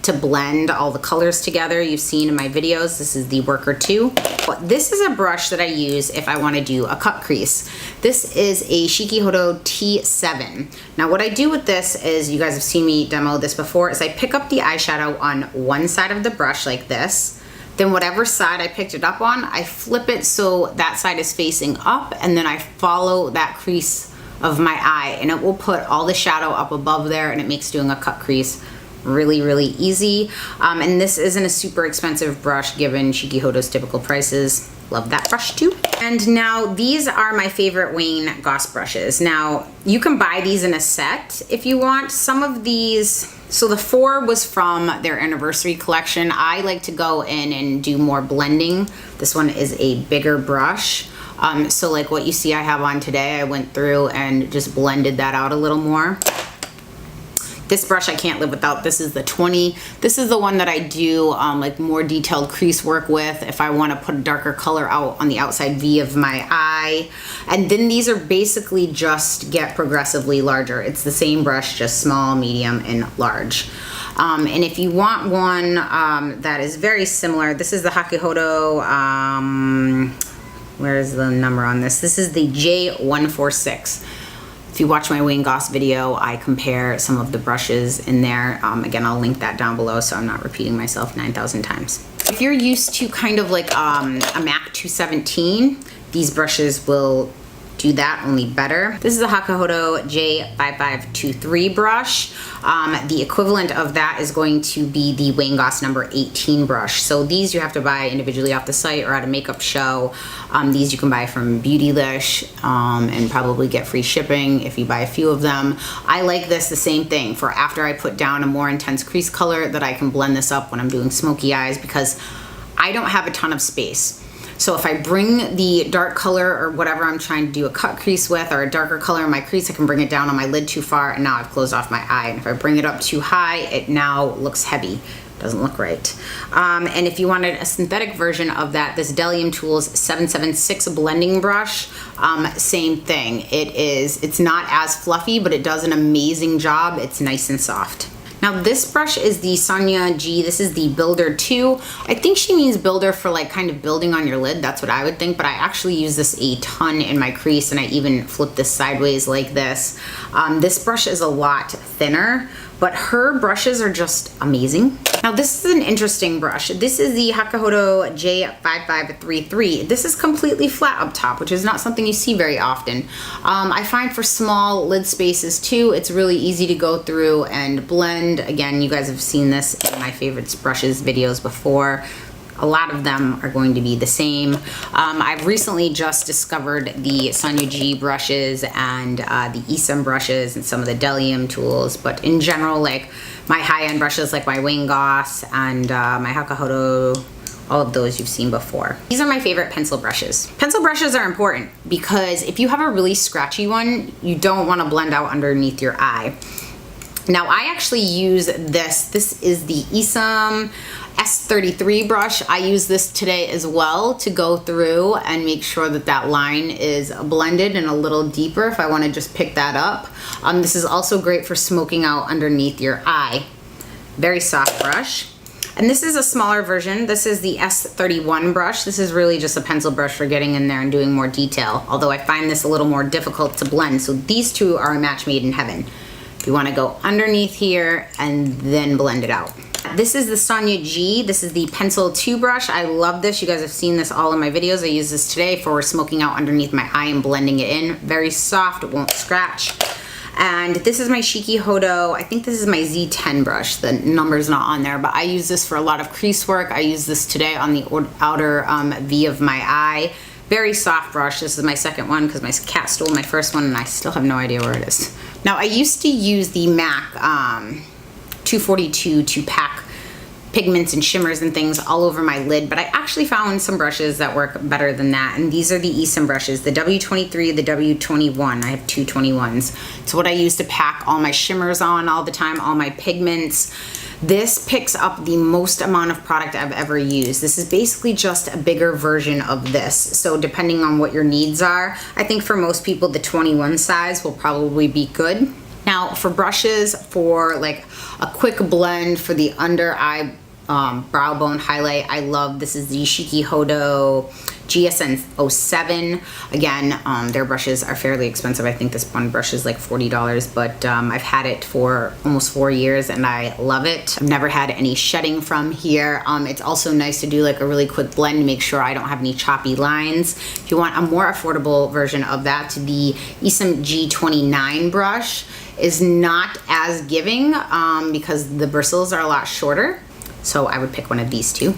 to blend all the colors together. You've seen in my videos. This is the Worker 2. But this is a brush that I use if I want to do a cut crease. This is a Shikihodo T7. Now what I do with this is, you guys have seen me demo this before, is I pick up the eyeshadow on one side of the brush like this. Then whatever side I picked it up on, I flip it so that side is facing up, and then I follow that crease of my eye, and it will put all the shadow up above there, and it makes doing a cut crease really, really easy. And this isn't a super expensive brush given Shikihodo's typical prices. Love that brush too. And now these are my favorite Wayne Goss brushes. Now you can buy these in a set if you want. Some of these, so the 4 was from their anniversary collection. I like to go in and do more blending. This one is a bigger brush. So like what you see I have on today, I went through and just blended that out a little more. This brush I can't live without. This is the 20. This is the one that I do like more detailed crease work with if I want to put a darker color out on the outside V of my eye. And then these are basically just get progressively larger. It's the same brush, just small, medium, and large. And if you want one that is very similar, this is the Shikihodo, where is the number on this? This is the J146. If you watch my Wayne Goss video, I compare some of the brushes in there. Again, I'll link that down below so I'm not repeating myself 9,000 times. If you're used to kind of like a MAC 217, these brushes will do that, only better. This is the Shikihodo J5523 brush. The equivalent of that is going to be the Wayne Goss number 18 brush. So these you have to buy individually off the site or at a makeup show. These you can buy from Beautylish and probably get free shipping if you buy a few of them. I like this the same thing for after I put down a more intense crease color, that I can blend this up when I'm doing smoky eyes, because I don't have a ton of space. So if I bring the dark color or whatever I'm trying to do a cut crease with, or a darker color in my crease, I can bring it down on my lid too far, and now I've closed off my eye. And if I bring it up too high, it now looks heavy. Doesn't look right. And if you wanted a synthetic version of that, this Delium Tools 776 blending brush, same thing. It's not as fluffy, but it does an amazing job. It's nice and soft. Now this brush is the Sonia G. This is the Builder 2. I think she means builder for like kind of building on your lid. That's what I would think, but I actually use this a ton in my crease, and I even flip this sideways like this. This brush is a lot thinner, but her brushes are just amazing. Now this is an interesting brush. This is the Shikihodo J5533. This is completely flat up top, which is not something you see very often. I find for small lid spaces too, it's really easy to go through and blend. Again, you guys have seen this in my favorites brushes videos before. A lot of them are going to be the same. I've recently just discovered the Sonia G brushes and the Esam brushes and some of the Delium tools, but in general, like my high-end brushes like my Wayne Goss and my Shikihodo, all of those you've seen before. These are my favorite pencil brushes. Pencil brushes are important because if you have a really scratchy one, you don't want to blend out underneath your eye. Now I actually use this. This is the Esam S33 brush. I use this today as well to go through and make sure that that line is blended and a little deeper if I want to just pick that up. This is also great for smoking out underneath your eye. Very soft brush. And this is a smaller version. This is the S31 brush. This is really just a pencil brush for getting in there and doing more detail, although I find this a little more difficult to blend. So these two are a match made in heaven. You want to go underneath here and then blend it out. This is the Sonia G. This is the Pencil 2 brush. I love this. You guys have seen this all in my videos. I use this today for smoking out underneath my eye and blending it in. Very soft, it won't scratch. And this is my Shikihodo, I think this is my Z10 brush. The number's not on there, but I use this for a lot of crease work. I use this today on the outer V of my eye. Very soft brush. This is my second one because my cat stole my first one and I still have no idea where it is. Now I used to use the MAC 242 to pack pigments and shimmers and things all over my lid, but I actually found some brushes that work better than that, and these are the Esom brushes, the W23, the W21. I have two 21s. It's what I use to pack all my shimmers on all the time, all my pigments. This picks up the most amount of product I've ever used. This is basically just a bigger version of this. So depending on what your needs are, I think for most people the 21 size will probably be good. Now for brushes, for like a quick blend for the under eye brow bone highlight, I love, this is the Shiki-Hodo GSN 07. Again, their brushes are fairly expensive. I think this one brush is like $40, but I've had it for almost 4 years and I love it. I've never had any shedding from here. It's also nice to do like a really quick blend to make sure I don't have any choppy lines. If you want a more affordable version of that, the Esom G29 brush is not as giving because the bristles are a lot shorter. So I would pick one of these two.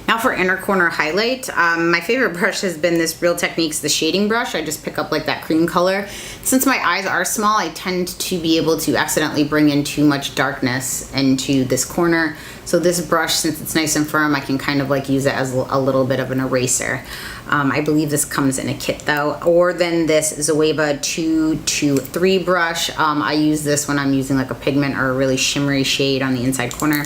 Now for inner corner highlight, my favorite brush has been this Real Techniques, the shading brush. I just pick up like that cream color. Since my eyes are small, I tend to be able to accidentally bring in too much darkness into this corner. So this brush, since it's nice and firm, I can kind of like use it as a little bit of an eraser. I believe this comes in a kit though. Or then this Zoeva 223 brush. I use this when I'm using like a pigment or a really shimmery shade on the inside corner.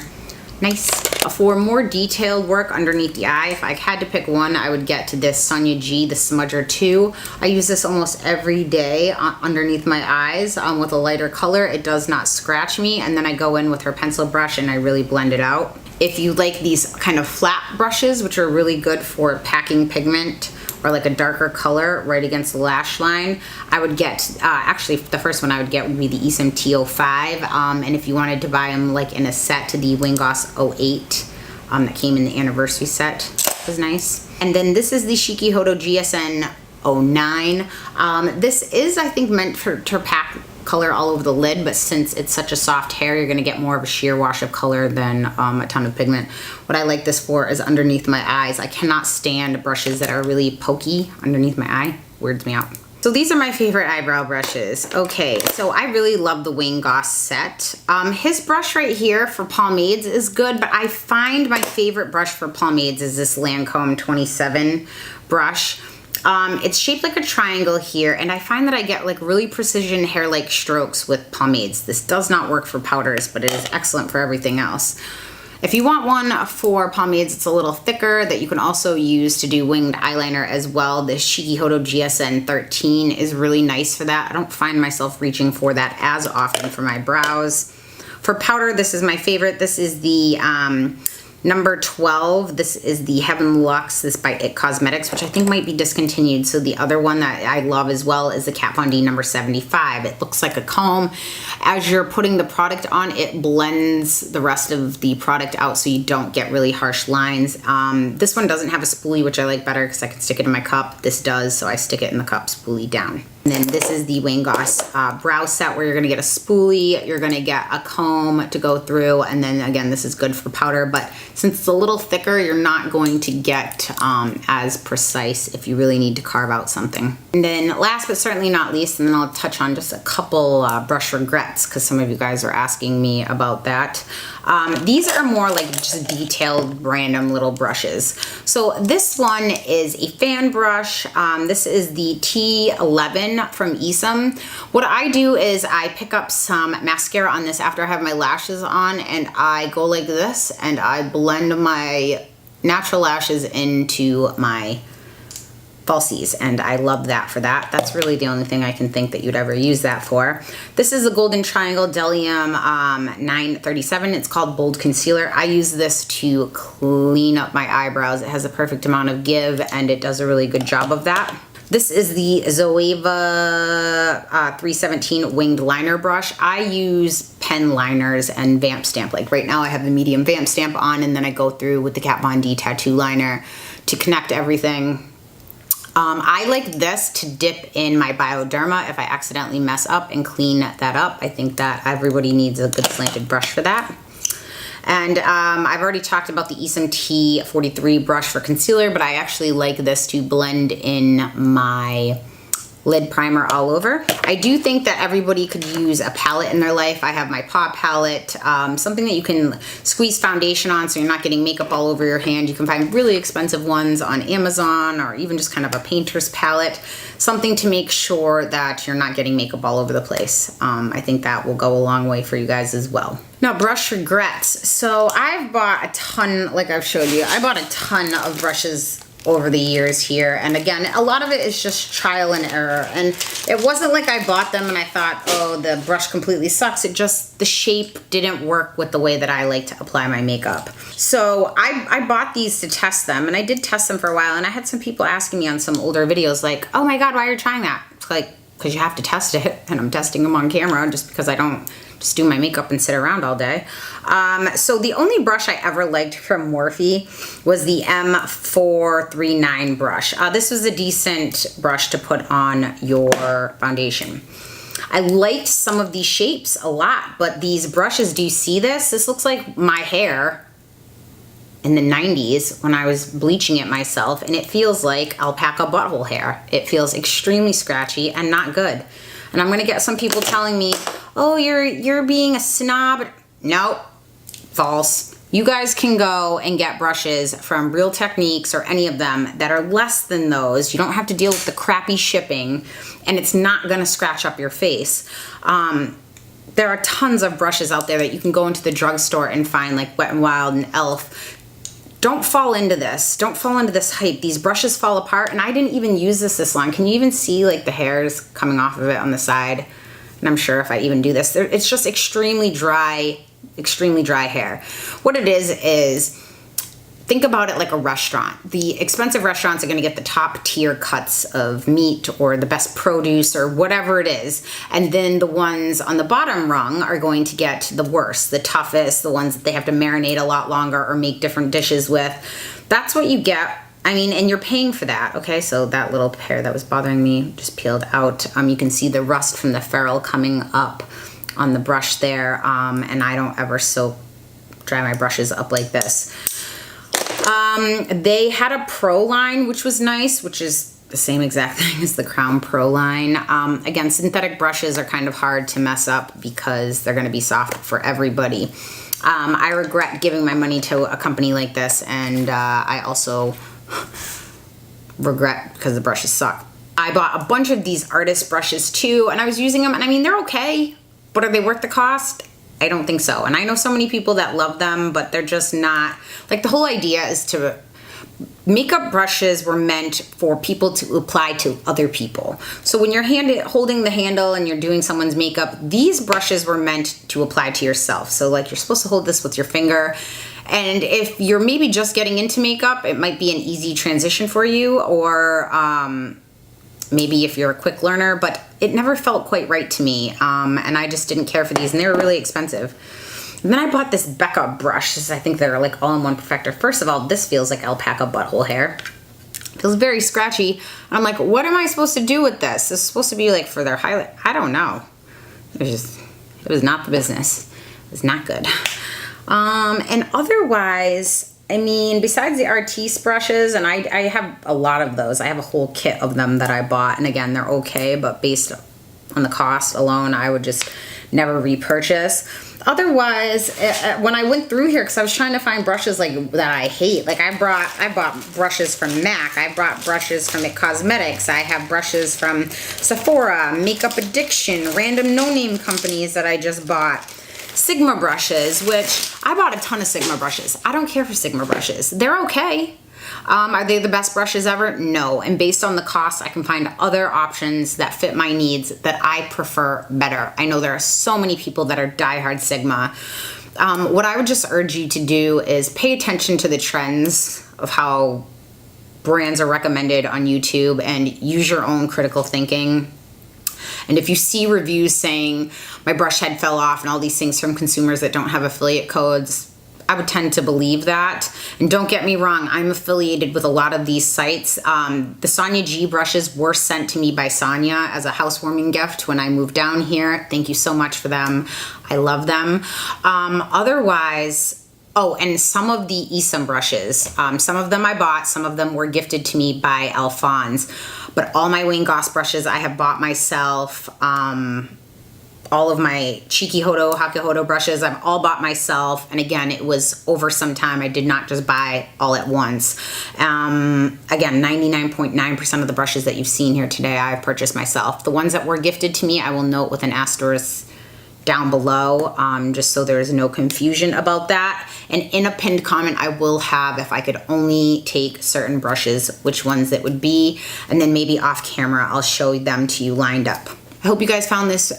Nice. For more detailed work underneath the eye, if I had to pick one, I would get to this Sonia G, the Smudger 2. I use this almost every day underneath my eyes with a lighter color. It does not scratch me, and then I go in with her pencil brush and I really blend it out. If you like these kind of flat brushes, which are really good for packing pigment or like a darker color right against the lash line, I would get, actually the first one I would get would be the Esom T05, and if you wanted to buy them like in a set, to the Wingos 08 that came in the anniversary set, was nice. And then this is the Shiki-Hodo GSN 09. This is, I think, meant to pack color all over the lid, but since it's such a soft hair, you're gonna get more of a sheer wash of color than a ton of pigment. What I like this for is underneath my eyes. I cannot stand brushes that are really pokey underneath my eye. Weirds me out. So these are my favorite eyebrow brushes. Okay, so I really love the Wayne Goss set. His brush right here for pomades is good, but I find my favorite brush for pomades is this Lancome 27 brush. It's shaped like a triangle here, and I find that I get like really precision hair-like strokes with pomades. This does not work for powders, but it is excellent for everything else. If you want one for pomades, it's a little thicker that you can also use to do winged eyeliner as well. The Shiki-Hodo GSN 13 is really nice for that. I don't find myself reaching for that as often for my brows. For powder, this is my favorite. This is the number 12. This is the Heaven Luxe, this by IT Cosmetics, which I think might be discontinued. So the other one that I love as well is the Kat Von D number 75. It looks like a comb. As you're putting the product on, it blends the rest of the product out so you don't get really harsh lines. This one doesn't have a spoolie, which I like better because I can stick it in my cup. This does, so I stick it in the cup, spoolie down. And then this is the Wayne Goss brow set, where you're gonna get a spoolie, you're gonna get a comb to go through, and then again, this is good for powder, but since it's a little thicker, you're not going to get as precise if you really need to carve out something. And then last but certainly not least, and then I'll touch on just a couple brush regrets, because some of you guys are asking me about that. These are more like just detailed random little brushes. So this one is a fan brush. This is the T11 from Esom. What I do is I pick up some mascara on this after I have my lashes on, and I go like this and I blend my natural lashes into my falsies, and I love that for that. That's really the only thing I can think that you'd ever use that for. This is a Golden Triangle Delium 937. It's called Bold Concealer. I use this to clean up my eyebrows. It has a perfect amount of give, and it does a really good job of that. This is the Zoeva 317 winged liner brush. I use pen liners and vamp stamp. Like right now I have the medium vamp stamp on, and then I go through with the Kat Von D tattoo liner to connect everything. I like this to dip in my Bioderma if I accidentally mess up and clean that up. I think that everybody needs a good slanted brush for that. And I've already talked about the Esom T43 brush for concealer, but I actually like this to blend in my lid primer all over. I do think that everybody could use a palette in their life. I have my Paw palette, something that you can squeeze foundation on so you're not getting makeup all over your hand. You can find really expensive ones on Amazon, or even just kind of a painter's palette, something to make sure that you're not getting makeup all over the place. I think that will go a long way for you guys as well. Now, brush regrets. So I've bought a ton, like I've showed you, I bought a ton of brushes over the years here, and again, a lot of it is just trial and error, and it wasn't like I bought them and I thought, oh, the brush completely sucks. It just, the shape didn't work with the way that I like to apply my makeup. So I bought these to test them, and I did test them for a while, and I had some people asking me on some older videos like, oh my god, why are you trying that? It's like, because you have to test it, and I'm testing them on camera just because I don't just do my makeup and sit around all day. So the only brush I ever liked from Morphe was the M439 brush. This was a decent brush to put on your foundation. I liked some of these shapes a lot, but these brushes, do you see this? This looks like my hair in the 90s when I was bleaching it myself, and it feels like alpaca butthole hair. It feels extremely scratchy and not good. And I'm gonna get some people telling me, oh, you're being a snob. Nope, false. You guys can go and get brushes from Real Techniques or any of them that are less than those. You don't have to deal with the crappy shipping, and it's not gonna scratch up your face. There are tons of brushes out there that you can go into the drugstore and find, like Wet n Wild and e.l.f. Don't fall into this. Don't fall into this hype. These brushes fall apart, and I didn't even use this long. Can you even see like the hairs coming off of it on the side? And I'm sure if I even do this, it's just extremely dry hair. What it is think about it like a restaurant. The expensive restaurants are gonna get the top tier cuts of meat or the best produce or whatever it is. And then the ones on the bottom rung are going to get the worst, the toughest, the ones that they have to marinate a lot longer or make different dishes with. That's what you get. I mean, and you're paying for that, okay? So that little hair that was bothering me just peeled out. You can see the rust from the ferrule coming up on the brush there. And I don't ever dry my brushes up like this. They had a Pro line, which was nice, which is the same exact thing as the Crown Pro line. Again, synthetic brushes are kind of hard to mess up because they're going to be soft for everybody. I regret giving my money to a company like this, and I also regret because the brushes suck. I bought a bunch of these artist brushes too, and I was using them, and I mean, they're okay, but are they worth the cost? I don't think so. And I know so many people that love them, but they're just not. Like, the whole idea is to, makeup brushes were meant for people to apply to other people. So when you're holding the handle and you're doing someone's makeup, these brushes were meant to apply to yourself. So like, you're supposed to hold this with your finger. And if you're maybe just getting into makeup, it might be an easy transition for you, or maybe if you're a quick learner, but it never felt quite right to me. And I just didn't care for these, and they were really expensive. And then I bought this Becca brush. I think they're like all-in-one perfector. First of all, this feels like alpaca butthole hair. It feels very scratchy. I'm like, what am I supposed to do with this? This is supposed to be like for their highlight. I don't know. It was not the business. It was not good. And otherwise, I mean, besides the Artis brushes, and I have a lot of those. I have a whole kit of them that I bought. And again, they're okay, but based on the cost alone, I would just never repurchase. Otherwise, when I went through here, because I was trying to find brushes like that I hate, like I bought brushes from MAC, I bought brushes from IT Cosmetics, I have brushes from Sephora, Makeup Addiction, random no-name companies that I just bought. Sigma brushes, which I bought a ton of Sigma brushes. I don't care for Sigma brushes. They're okay. Are they the best brushes ever? No. And based on the cost, I can find other options that fit my needs that I prefer better. I know there are so many people that are diehard Sigma. What I would just urge you to do is pay attention to the trends of how brands are recommended on YouTube and use your own critical thinking. And if you see reviews saying my brush head fell off and all these things from consumers that don't have affiliate codes, I would tend to believe that. And don't get me wrong, I'm affiliated with a lot of these sites. The Sonia G brushes were sent to me by Sonia as a housewarming gift when I moved down here. Thank you so much for them. I love them. Otherwise, Oh, and some of the Esom brushes, some of them I bought, some of them were gifted to me by Alphonse, but all my Wayne Goss brushes I have bought myself. All of my Chiki-Hodo, Hakuhodo brushes, I've all bought myself. And again, it was over some time. I did not just buy all at once. Again, 99.9% of the brushes that you've seen here today, I've purchased myself. The ones that were gifted to me, I will note with an asterisk down below, just so there's no confusion about that. And in a pinned comment, I will have, if I could only take certain brushes, which ones that would be, and then maybe off camera, I'll show them to you lined up. I hope you guys found this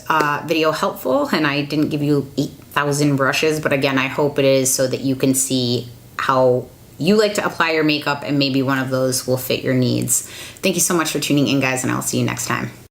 video helpful, and I didn't give you 8,000 brushes, but again, I hope it is so that you can see how you like to apply your makeup, and maybe one of those will fit your needs. Thank you so much for tuning in, guys, and I'll see you next time.